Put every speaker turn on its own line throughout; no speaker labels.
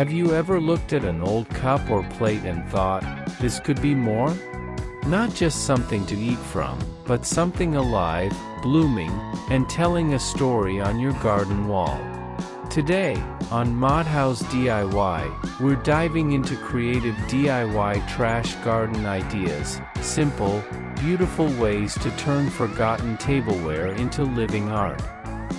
Have you ever looked at an old cup or plate and thought, this could be more? Not just something to eat from, but something alive, blooming, and telling a story on your garden wall. Today, on Modhouse DIY, we're diving into creative DIY trash garden ideas, simple, beautiful ways to turn forgotten tableware into living art.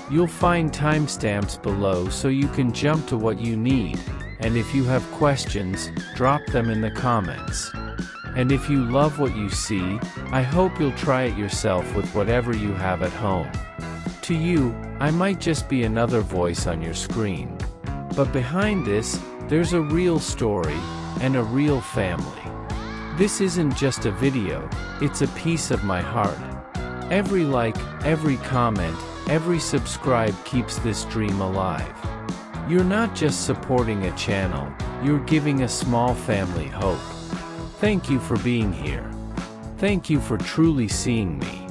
You'll find timestamps below so you can jump to what you need, and if you have questions, drop them in the comments. And if you love what you see, I hope you'll try it yourself with whatever you have at home. To you, I might just be another voice on your screen. But behind this, there's a real story, and a real family. This isn't just a video, it's a piece of my heart. Every like, every comment, every subscribe keeps this dream alive. You're not just supporting a channel, you're giving a small family hope. Thank you for being here. Thank you for truly seeing me.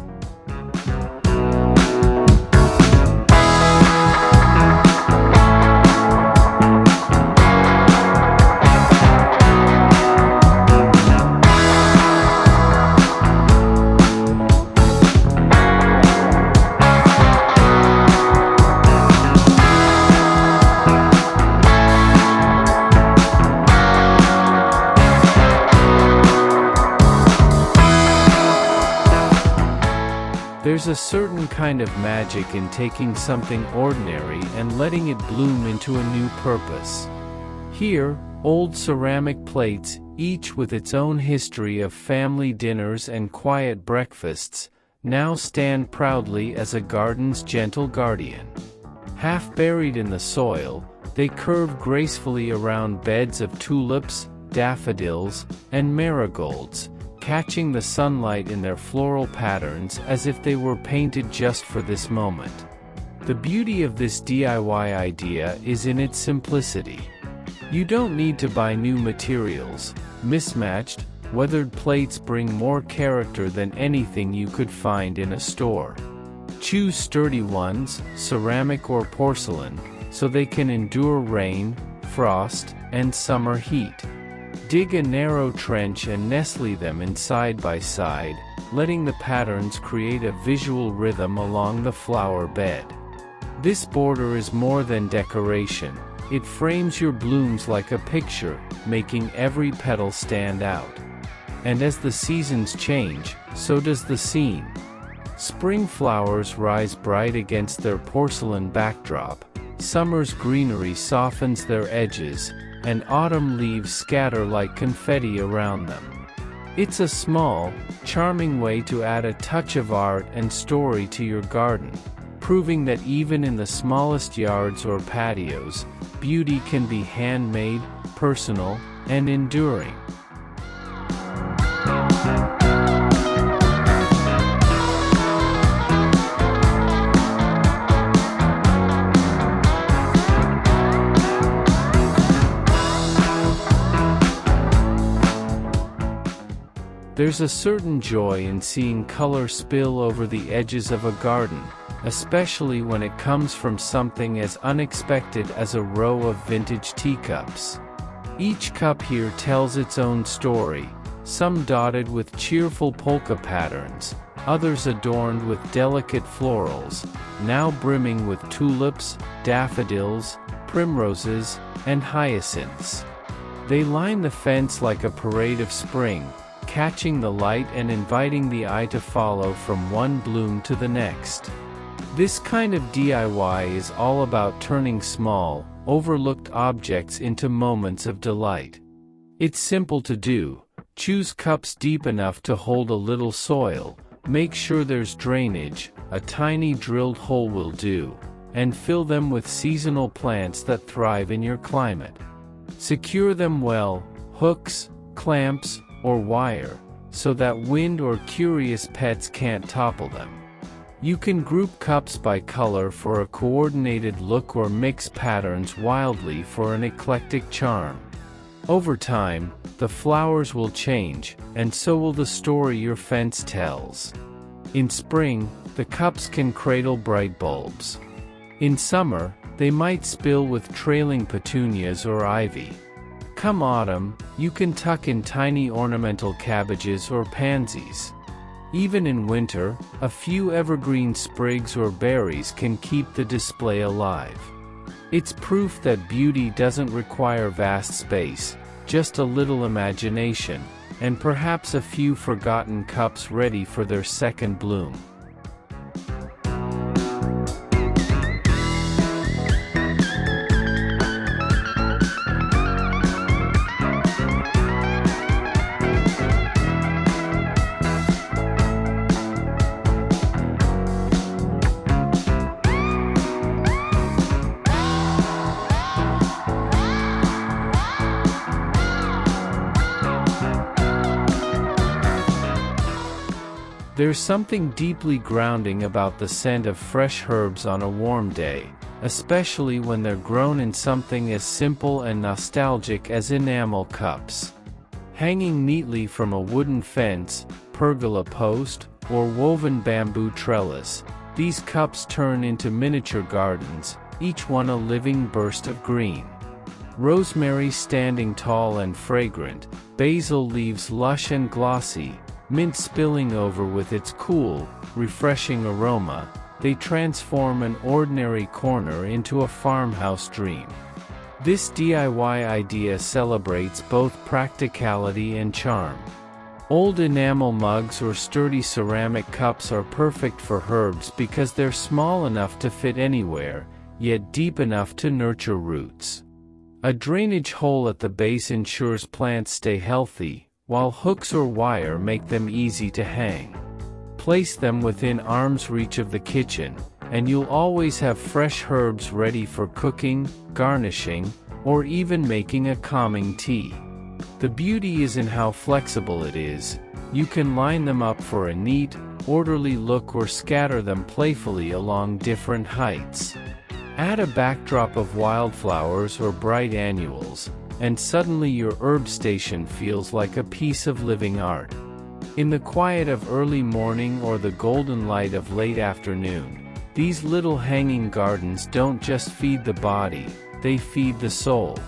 There's a certain kind of magic in taking something ordinary and letting it bloom into a new purpose. Here, old ceramic plates, each with its own history of family dinners and quiet breakfasts, now stand proudly as a garden's gentle guardian. Half buried in the soil, they curve gracefully around beds of tulips, daffodils, and marigolds, catching the sunlight in their floral patterns as if they were painted just for this moment. The beauty of this DIY idea is in its simplicity. You don't need to buy new materials. Mismatched, weathered plates bring more character than anything you could find in a store. Choose sturdy ones, ceramic or porcelain, so they can endure rain, frost, and summer heat. Dig a narrow trench and nestle them in side by side, letting the patterns create a visual rhythm along the flower bed. This border is more than decoration, it frames your blooms like a picture, making every petal stand out. And as the seasons change, so does the scene. Spring flowers rise bright against their porcelain backdrop, summer's greenery softens their edges, and autumn leaves scatter like confetti around them. It's a small, charming way to add a touch of art and story to your garden, proving that even in the smallest yards or patios, beauty can be handmade, personal, and enduring. There's a certain joy in seeing color spill over the edges of a garden, especially when it comes from something as unexpected as a row of vintage teacups. Each cup here tells its own story, some dotted with cheerful polka patterns, others adorned with delicate florals, now brimming with tulips, daffodils, primroses, and hyacinths. They line the fence like a parade of spring, catching the light and inviting the eye to follow from one bloom to the next. This kind of DIY is all about turning small, overlooked objects into moments of delight. It's simple to do. Choose cups deep enough to hold a little soil, make sure there's drainage, a tiny drilled hole will do, and fill them with seasonal plants that thrive in your climate. Secure them well, hooks, clamps, or wire, so that wind or curious pets can't topple them. You can group cups by color for a coordinated look or mix patterns wildly for an eclectic charm. Over time, the flowers will change, and so will the story your fence tells. In spring, the cups can cradle bright bulbs. In summer, they might spill with trailing petunias or ivy. Come autumn, you can tuck in tiny ornamental cabbages or pansies. Even in winter, a few evergreen sprigs or berries can keep the display alive. It's proof that beauty doesn't require vast space, just a little imagination, and perhaps a few forgotten cups ready for their second bloom. There's something deeply grounding about the scent of fresh herbs on a warm day, especially when they're grown in something as simple and nostalgic as enamel cups. Hanging neatly from a wooden fence, pergola post, or woven bamboo trellis, these cups turn into miniature gardens, each one a living burst of green. Rosemary standing tall and fragrant, basil leaves lush and glossy, mint spilling over with its cool, refreshing aroma, they transform an ordinary corner into a farmhouse dream. This DIY idea celebrates both practicality and charm. Old enamel mugs or sturdy ceramic cups are perfect for herbs because they're small enough to fit anywhere, yet deep enough to nurture roots. A drainage hole at the base ensures plants stay healthy, while hooks or wire make them easy to hang. Place them within arm's reach of the kitchen, and you'll always have fresh herbs ready for cooking, garnishing, or even making a calming tea. The beauty is in how flexible it is. You can line them up for a neat, orderly look or scatter them playfully along different heights. Add a backdrop of wildflowers or bright annuals, and suddenly your herb station feels like a piece of living art. In the quiet of early morning or the golden light of late afternoon, these little hanging gardens don't just feed the body, they feed the soul.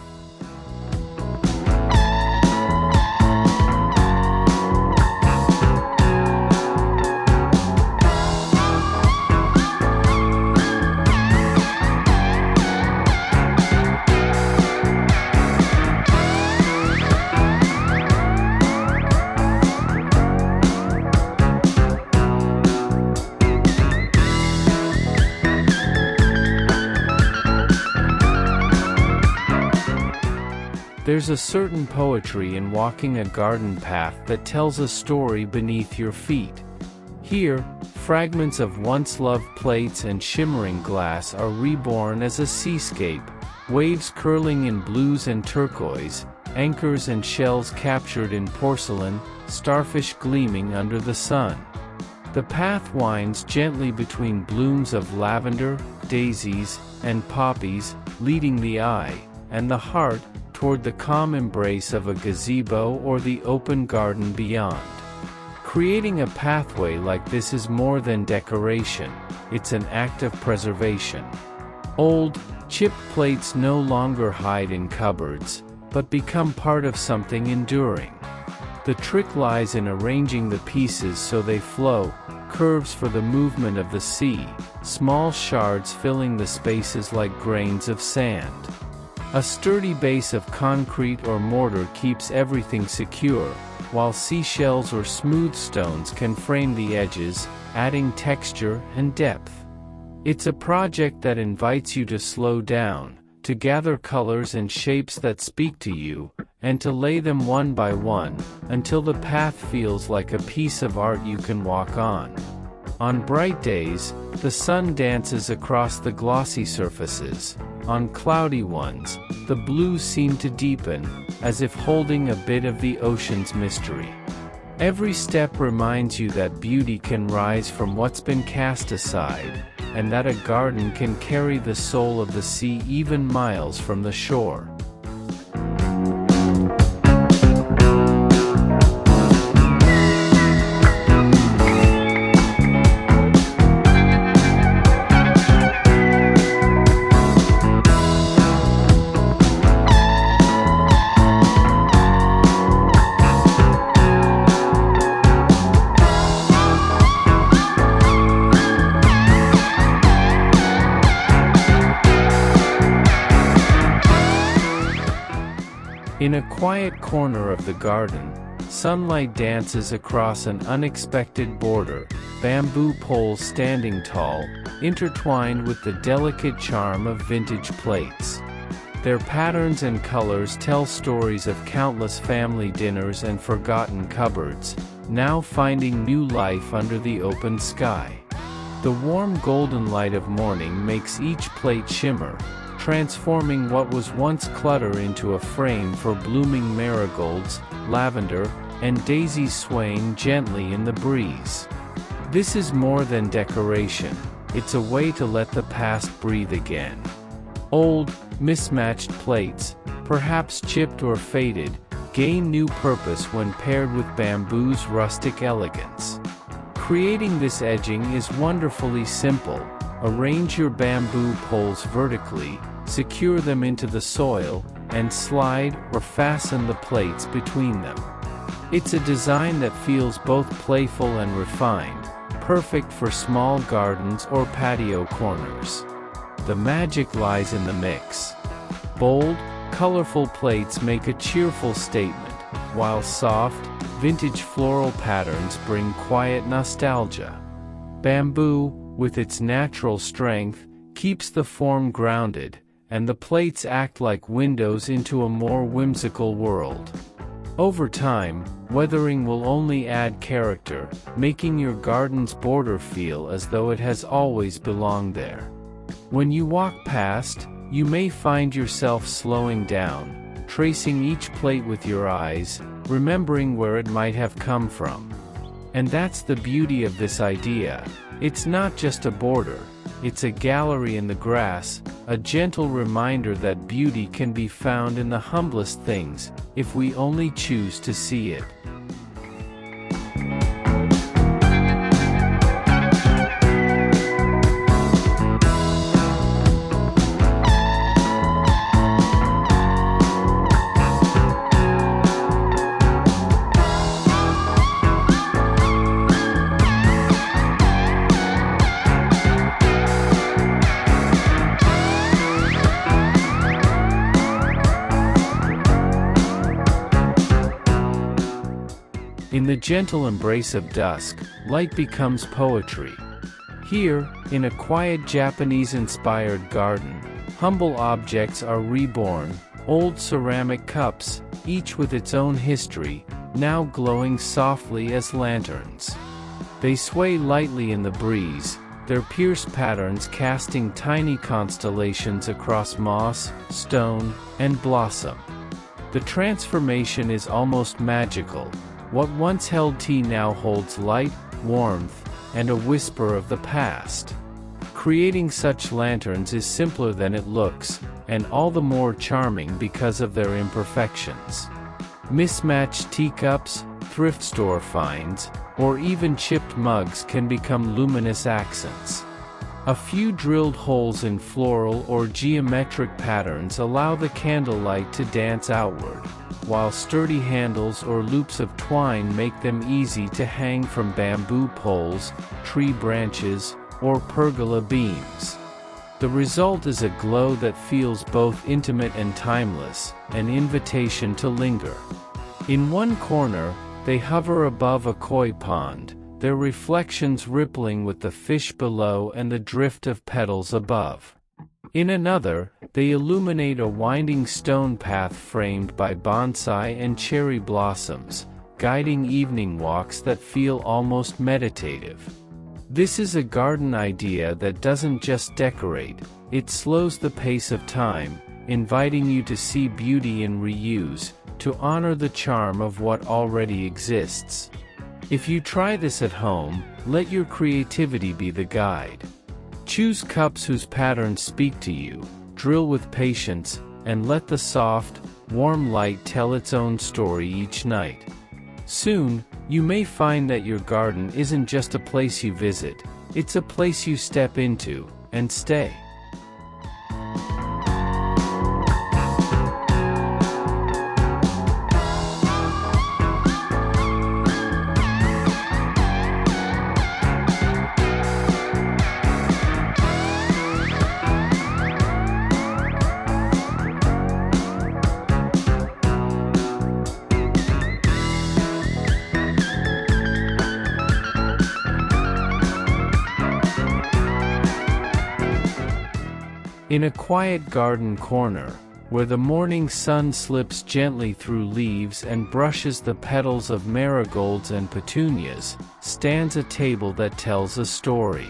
There's a certain poetry in walking a garden path that tells a story beneath your feet. Here, fragments of once-loved plates and shimmering glass are reborn as a seascape, waves curling in blues and turquoise, anchors and shells captured in porcelain, starfish gleaming under the sun. The path winds gently between blooms of lavender, daisies, and poppies, leading the eye, and the heart, toward the calm embrace of a gazebo or the open garden beyond. Creating a pathway like this is more than decoration, it's an act of preservation. Old, chipped plates no longer hide in cupboards, but become part of something enduring. The trick lies in arranging the pieces so they flow, curves for the movement of the sea, small shards filling the spaces like grains of sand. A sturdy base of concrete or mortar keeps everything secure, while seashells or smooth stones can frame the edges, adding texture and depth. It's a project that invites you to slow down, to gather colors and shapes that speak to you, and to lay them one by one, until the path feels like a piece of art you can walk on. On bright days, the sun dances across the glossy surfaces. On cloudy ones, the blues seem to deepen, as if holding a bit of the ocean's mystery. Every step reminds you that beauty can rise from what's been cast aside, and that a garden can carry the soul of the sea even miles from the shore. In a quiet corner of the garden, sunlight dances across an unexpected border, bamboo poles standing tall, intertwined with the delicate charm of vintage plates. Their patterns and colors tell stories of countless family dinners and forgotten cupboards, now finding new life under the open sky. The warm golden light of morning makes each plate shimmer, transforming what was once clutter into a frame for blooming marigolds, lavender, and daisies swaying gently in the breeze. This is more than decoration, it's a way to let the past breathe again. Old, mismatched plates, perhaps chipped or faded, gain new purpose when paired with bamboo's rustic elegance. Creating this edging is wonderfully simple. Arrange your bamboo poles vertically, secure them into the soil, and slide or fasten the plates between them. It's a design that feels both playful and refined, perfect for small gardens or patio corners. The magic lies in the mix. Bold, colorful plates make a cheerful statement, while soft, vintage floral patterns bring quiet nostalgia. Bamboo, with its natural strength, keeps the form grounded, and the plates act like windows into a more whimsical world. Over time, weathering will only add character, making your garden's border feel as though it has always belonged there. When you walk past, you may find yourself slowing down, tracing each plate with your eyes, remembering where it might have come from. And that's the beauty of this idea. It's not just a border, it's a gallery in the grass, a gentle reminder that beauty can be found in the humblest things, if we only choose to see it. In the gentle embrace of dusk, light becomes poetry. Here, in a quiet Japanese-inspired garden, humble objects are reborn, old ceramic cups, each with its own history, now glowing softly as lanterns. They sway lightly in the breeze, their pierced patterns casting tiny constellations across moss, stone, and blossom. The transformation is almost magical. What once held tea now holds light, warmth, and a whisper of the past. Creating such lanterns is simpler than it looks, and all the more charming because of their imperfections. Mismatched teacups, thrift store finds, or even chipped mugs can become luminous accents. A few drilled holes in floral or geometric patterns allow the candlelight to dance outward, while sturdy handles or loops of twine make them easy to hang from bamboo poles, tree branches, or pergola beams. The result is a glow that feels both intimate and timeless, an invitation to linger. In one corner, they hover above a koi pond, their reflections rippling with the fish below and the drift of petals above. In another, they illuminate a winding stone path framed by bonsai and cherry blossoms, guiding evening walks that feel almost meditative. This is a garden idea that doesn't just decorate, it slows the pace of time, inviting you to see beauty in reuse, to honor the charm of what already exists. If you try this at home, let your creativity be the guide. Choose cups whose patterns speak to you, drill with patience, and let the soft, warm light tell its own story each night. Soon, you may find that your garden isn't just a place you visit, it's a place you step into, and stay. In a quiet garden corner, where the morning sun slips gently through leaves and brushes the petals of marigolds and petunias, stands a table that tells a story.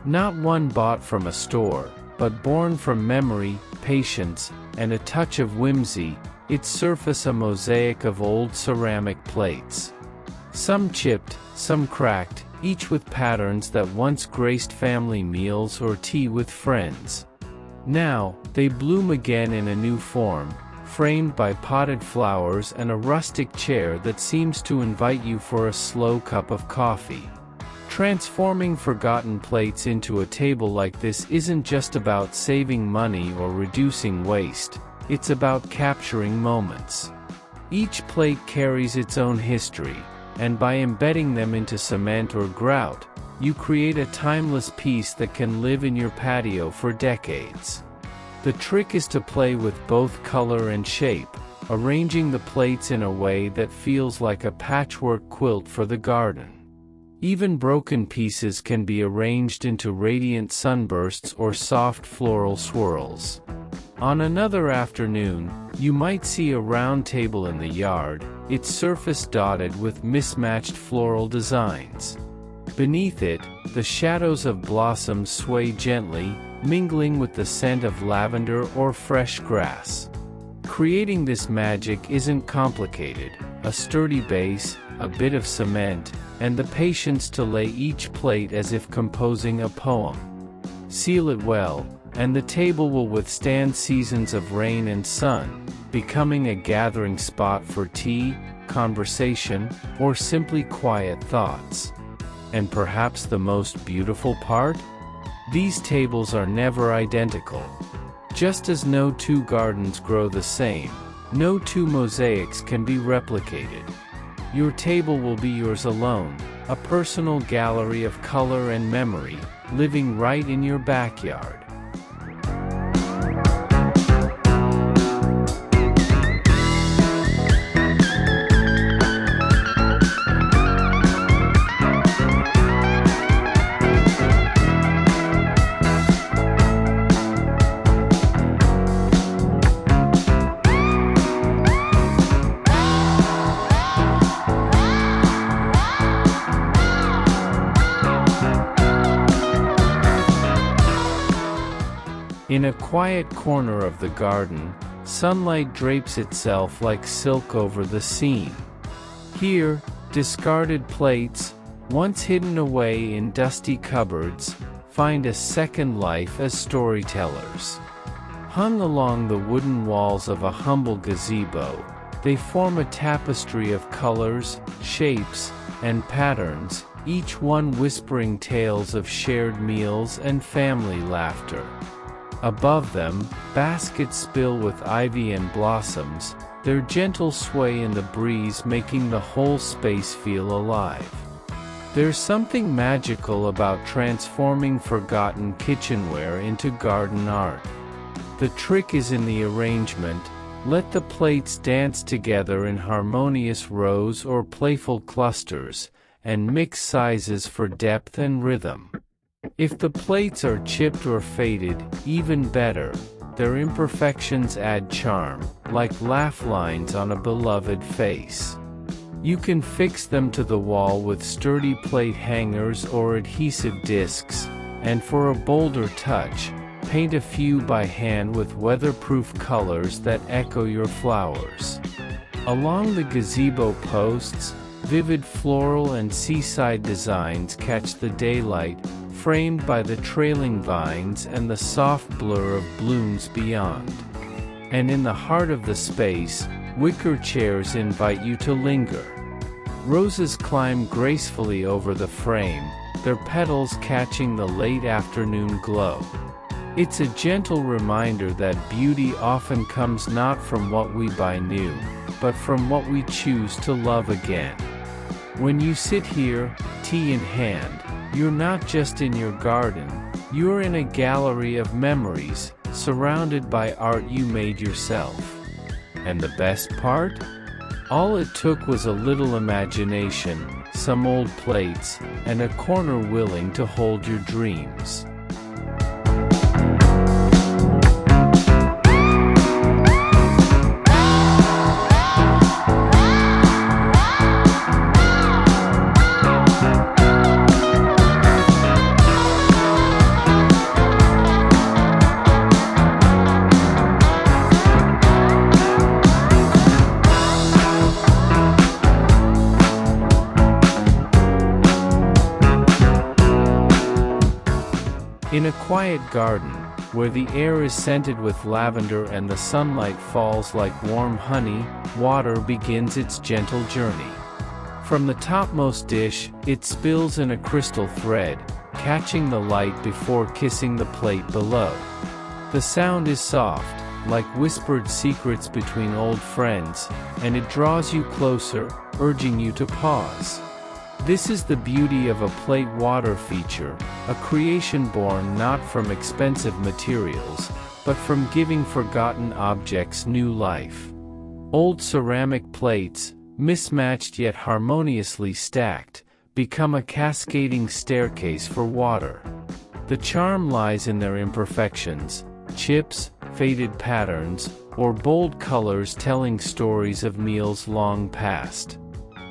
Not one bought from a store, but born from memory, patience, and a touch of whimsy, its surface a mosaic of old ceramic plates. Some chipped, some cracked, each with patterns that once graced family meals or tea with friends. Now, they bloom again in a new form, framed by potted flowers and a rustic chair that seems to invite you for a slow cup of coffee. Transforming forgotten plates into a table like this isn't just about saving money or reducing waste, it's about capturing moments. Each plate carries its own history, and by embedding them into cement or grout, you create a timeless piece that can live in your patio for decades. The trick is to play with both color and shape, arranging the plates in a way that feels like a patchwork quilt for the garden. Even broken pieces can be arranged into radiant sunbursts or soft floral swirls. On another afternoon, you might see a round table in the yard, its surface dotted with mismatched floral designs. Beneath it, the shadows of blossoms sway gently, mingling with the scent of lavender or fresh grass. Creating this magic isn't complicated: a sturdy base, a bit of cement, and the patience to lay each plate as if composing a poem. Seal it well, and the table will withstand seasons of rain and sun, becoming a gathering spot for tea, conversation, or simply quiet thoughts. And perhaps the most beautiful part? These tables are never identical. Just as no two gardens grow the same, no two mosaics can be replicated. Your table will be yours alone, a personal gallery of color and memory, living right in your backyard. In a quiet corner of the garden, sunlight drapes itself like silk over the scene. Here, discarded plates, once hidden away in dusty cupboards, find a second life as storytellers. Hung along the wooden walls of a humble gazebo, they form a tapestry of colors, shapes, and patterns, each one whispering tales of shared meals and family laughter. Above them, baskets spill with ivy and blossoms, their gentle sway in the breeze making the whole space feel alive. There's something magical about transforming forgotten kitchenware into garden art. The trick is in the arrangement. Let the plates dance together in harmonious rows or playful clusters, and mix sizes for depth and rhythm. If the plates are chipped or faded, even better. Their imperfections add charm, like laugh lines on a beloved face. You can fix them to the wall with sturdy plate hangers or adhesive discs, and for a bolder touch, paint a few by hand with weatherproof colors that echo your flowers. Along the gazebo posts, vivid floral and seaside designs catch the daylight, framed by the trailing vines and the soft blur of blooms beyond. And in the heart of the space, wicker chairs invite you to linger. Roses climb gracefully over the frame, their petals catching the late afternoon glow. It's a gentle reminder that beauty often comes not from what we buy new, but from what we choose to love again. When you sit here, tea in hand, you're not just in your garden, you're in a gallery of memories, surrounded by art you made yourself. And the best part? All it took was a little imagination, some old plates, and a corner willing to hold your dreams. In a quiet garden, where the air is scented with lavender and the sunlight falls like warm honey, water begins its gentle journey. From the topmost dish, it spills in a crystal thread, catching the light before kissing the plate below. The sound is soft, like whispered secrets between old friends, and it draws you closer, urging you to pause. This is the beauty of a plate water feature, a creation born not from expensive materials, but from giving forgotten objects new life. Old ceramic plates, mismatched yet harmoniously stacked, become a cascading staircase for water. The charm lies in their imperfections, chips, faded patterns, or bold colors telling stories of meals long past.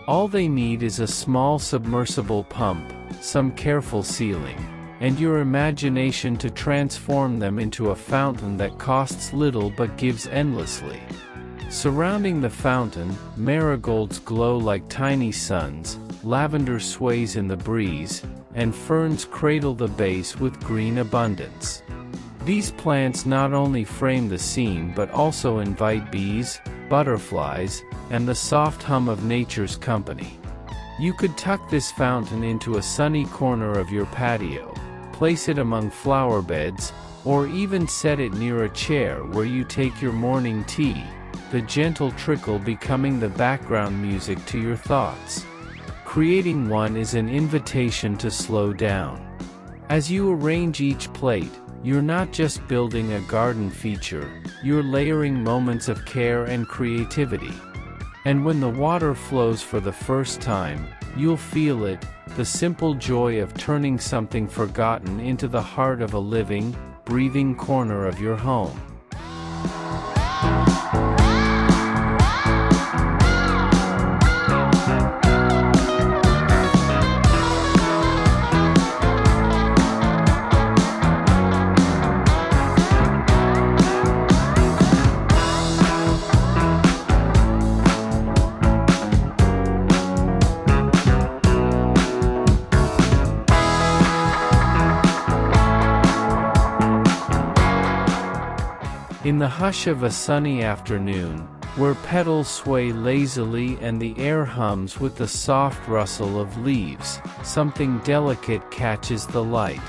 All they need is a small submersible pump, some careful sealing, and your imagination to transform them into a fountain that costs little but gives endlessly. Surrounding the fountain, marigolds glow like tiny suns, lavender sways in the breeze, and ferns cradle the base with green abundance. These plants not only frame the scene but also invite bees, butterflies, and the soft hum of nature's company. You could tuck this fountain into a sunny corner of your patio, place it among flower beds, or even set it near a chair where you take your morning tea, the gentle trickle becoming the background music to your thoughts. Creating one is an invitation to slow down. As you arrange each plate, you're not just building a garden feature, you're layering moments of care and creativity. And when the water flows for the first time, you'll feel it, the simple joy of turning something forgotten into the heart of a living, breathing corner of your home. In the hush of a sunny afternoon, where petals sway lazily and the air hums with the soft rustle of leaves, something delicate catches the light.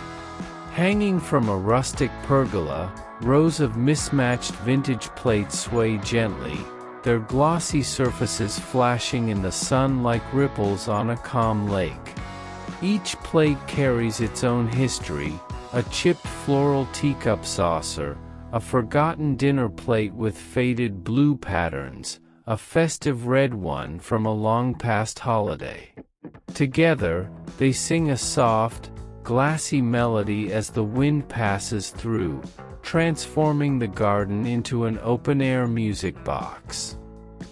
Hanging from a rustic pergola, rows of mismatched vintage plates sway gently, their glossy surfaces flashing in the sun like ripples on a calm lake. Each plate carries its own history, a chipped floral teacup saucer, a forgotten dinner plate with faded blue patterns, a festive red one from a long-past holiday. Together, they sing a soft, glassy melody as the wind passes through, transforming the garden into an open-air music box.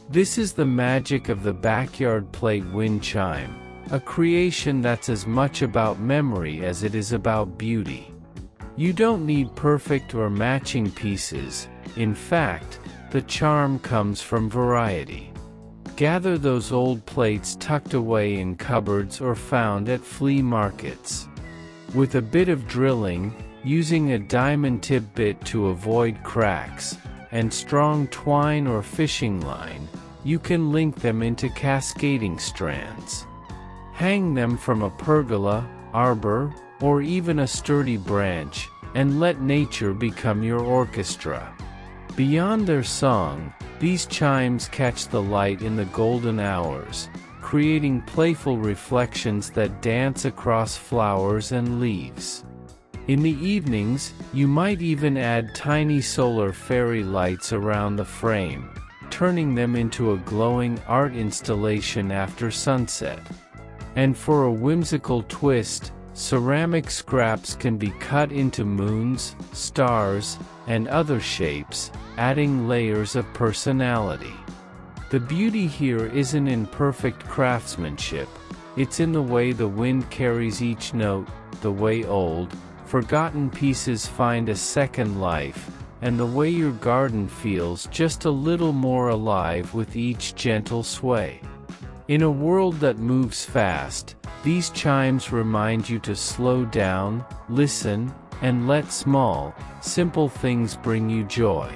This is the magic of the backyard plate wind chime, a creation that's as much about memory as it is about beauty. You don't need perfect or matching pieces, in fact, the charm comes from variety. Gather those old plates tucked away in cupboards or found at flea markets. With a bit of drilling, using a diamond tip bit to avoid cracks, and strong twine or fishing line, you can link them into cascading strands. Hang them from a pergola, arbor, or even a sturdy branch, and let nature become your orchestra. Beyond their song, these chimes catch the light in the golden hours, creating playful reflections that dance across flowers and leaves. In the evenings, you might even add tiny solar fairy lights around the frame, turning them into a glowing art installation after sunset. And for a whimsical twist, ceramic scraps can be cut into moons, stars, and other shapes, adding layers of personality. The beauty here isn't in perfect craftsmanship, it's in the way the wind carries each note, the way old, forgotten pieces find a second life, and the way your garden feels just a little more alive with each gentle sway. In a world that moves fast, these chimes remind you to slow down, listen, and let small, simple things bring you joy.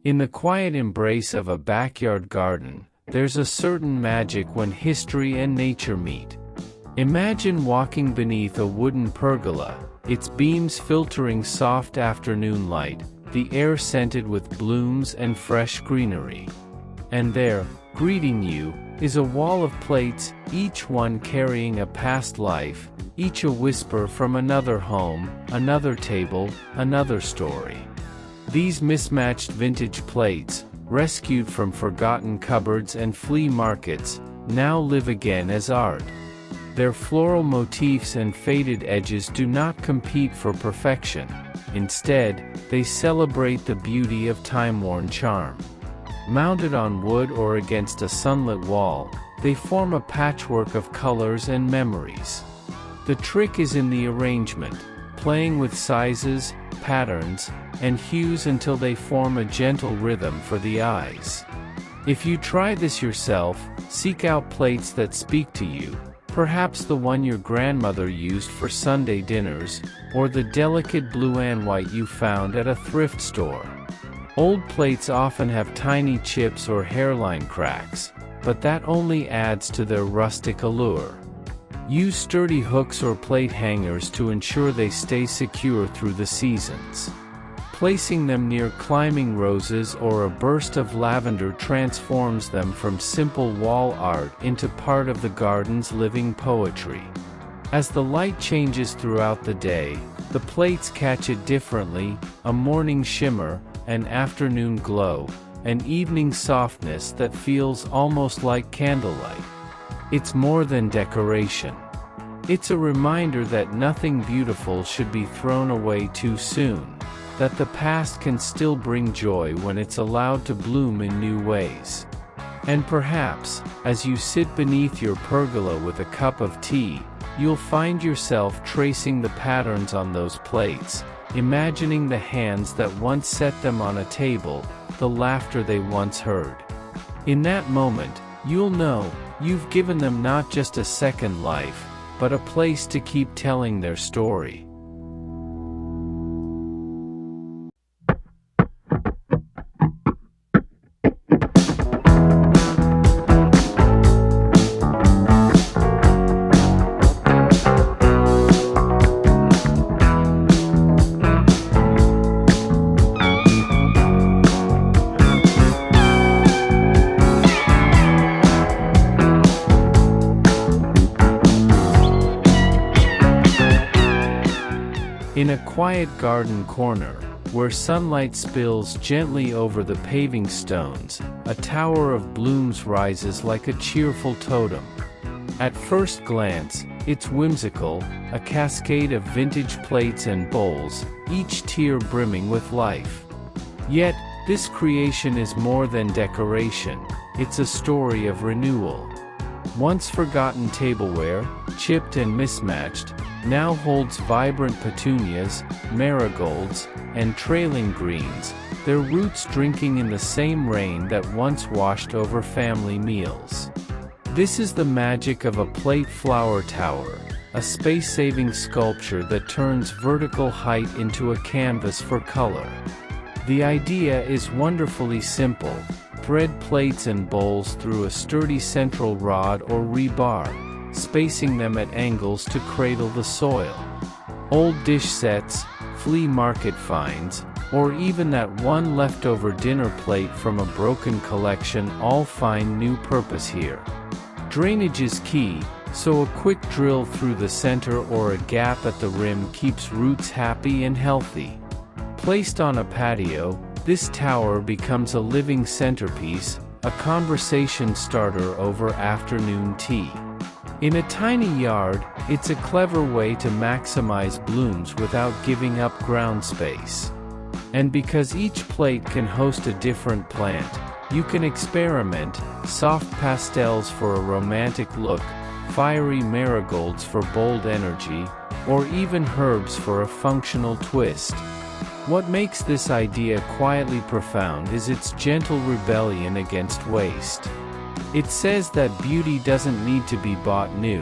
In the quiet embrace of a backyard garden, there's a certain magic when history and nature meet. Imagine walking beneath a wooden pergola, its beams filtering soft afternoon light, the air scented with blooms and fresh greenery. And there, greeting you, is a wall of plates, each one carrying a past life, each a whisper from another home, another table, another story. These mismatched vintage plates, rescued from forgotten cupboards and flea markets, now live again as art. Their floral motifs and faded edges do not compete for perfection. Instead, they celebrate the beauty of time-worn charm. Mounted on wood or against a sunlit wall, they form a patchwork of colors and memories. The trick is in the arrangement, playing with sizes, patterns, and hues until they form a gentle rhythm for the eyes. If you try this yourself, seek out plates that speak to you, perhaps the one your grandmother used for Sunday dinners, or the delicate blue and white you found at a thrift store. Old plates often have tiny chips or hairline cracks, but that only adds to their rustic allure. Use sturdy hooks or plate hangers to ensure they stay secure through the seasons. Placing them near climbing roses or a burst of lavender transforms them from simple wall art into part of the garden's living poetry. As the light changes throughout the day, the plates catch it differently, a morning shimmer, an afternoon glow, an evening softness that feels almost like candlelight. It's more than decoration. It's a reminder that nothing beautiful should be thrown away too soon, that the past can still bring joy when it's allowed to bloom in new ways. And perhaps, as you sit beneath your pergola with a cup of tea, you'll find yourself tracing the patterns on those plates, imagining the hands that once set them on a table, the laughter they once heard. In that moment, you'll know you've given them not just a second life, but a place to keep telling their story. In a quiet garden corner, where sunlight spills gently over the paving stones, a tower of blooms rises like a cheerful totem. At first glance, it's whimsical, a cascade of vintage plates and bowls, each tier brimming with life. Yet, this creation is more than decoration, it's a story of renewal. Once forgotten tableware, chipped and mismatched, now holds vibrant petunias, marigolds, and trailing greens, their roots drinking in the same rain that once washed over family meals. This is the magic of a plate flower tower, a space-saving sculpture that turns vertical height into a canvas for color. The idea is wonderfully simple: thread plates and bowls through a sturdy central rod or rebar, spacing them at angles to cradle the soil. Old dish sets, flea market finds, or even that one leftover dinner plate from a broken collection all find new purpose here. Drainage is key, so a quick drill through the center or a gap at the rim keeps roots happy and healthy. Placed on a patio, this tower becomes a living centerpiece, a conversation starter over afternoon tea. In a tiny yard, it's a clever way to maximize blooms without giving up ground space. And because each plate can host a different plant, you can experiment: soft pastels for a romantic look, fiery marigolds for bold energy, or even herbs for a functional twist. What makes this idea quietly profound is its gentle rebellion against waste. It says that beauty doesn't need to be bought new.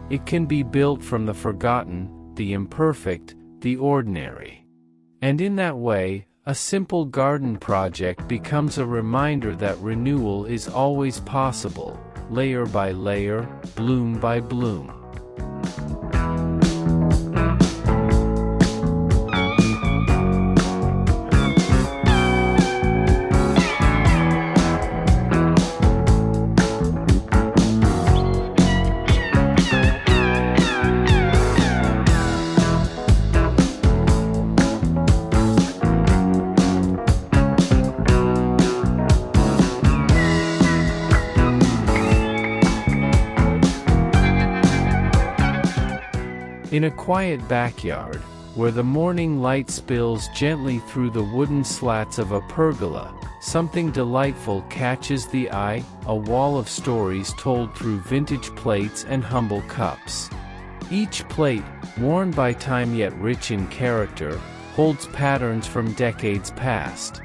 It can be built from the forgotten, the imperfect, the ordinary. And in that way, a simple garden project becomes a reminder that renewal is always possible, layer by layer, bloom by bloom. In a quiet backyard, where the morning light spills gently through the wooden slats of a pergola, something delightful catches the eye: a wall of stories told through vintage plates and humble cups. Each plate, worn by time yet rich in character, holds patterns from decades past.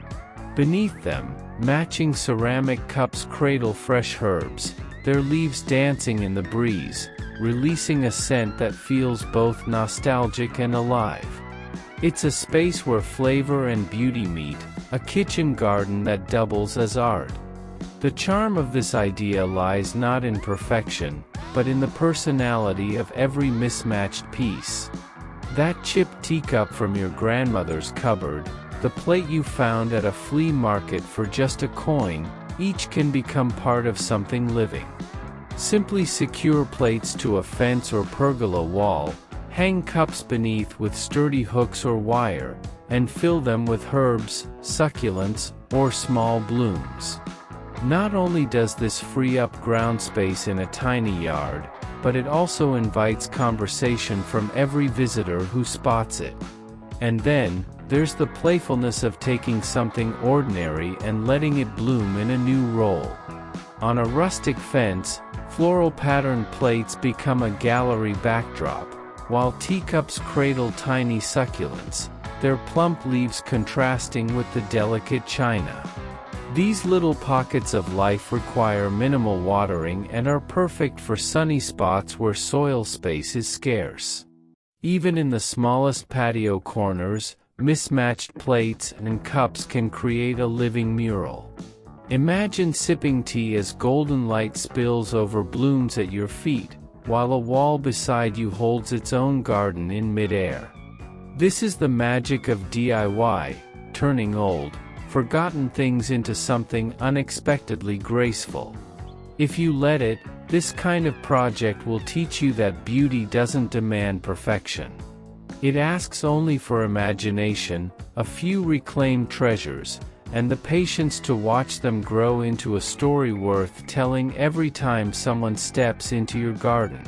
Beneath them, matching ceramic cups cradle fresh herbs, their leaves dancing in the breeze, releasing a scent that feels both nostalgic and alive. It's a space where flavor and beauty meet, a kitchen garden that doubles as art. The charm of this idea lies not in perfection, but in the personality of every mismatched piece. That chipped teacup from your grandmother's cupboard, the plate you found at a flea market for just a coin, each can become part of something living. Simply secure plates to a fence or pergola wall, hang cups beneath with sturdy hooks or wire, and fill them with herbs, succulents, or small blooms. Not only does this free up ground space in a tiny yard, but it also invites conversation from every visitor who spots it. And then, there's the playfulness of taking something ordinary and letting it bloom in a new role. On a rustic fence, floral patterned plates become a gallery backdrop, while teacups cradle tiny succulents, their plump leaves contrasting with the delicate china. These little pockets of life require minimal watering and are perfect for sunny spots where soil space is scarce. Even in the smallest patio corners, mismatched plates and cups can create a living mural. Imagine sipping tea as golden light spills over blooms at your feet, while a wall beside you holds its own garden in midair. This is the magic of DIY, turning old, forgotten things into something unexpectedly graceful. If you let it, this kind of project will teach you that beauty doesn't demand perfection. It asks only for imagination, a few reclaimed treasures, and the patience to watch them grow into a story worth telling every time someone steps into your garden.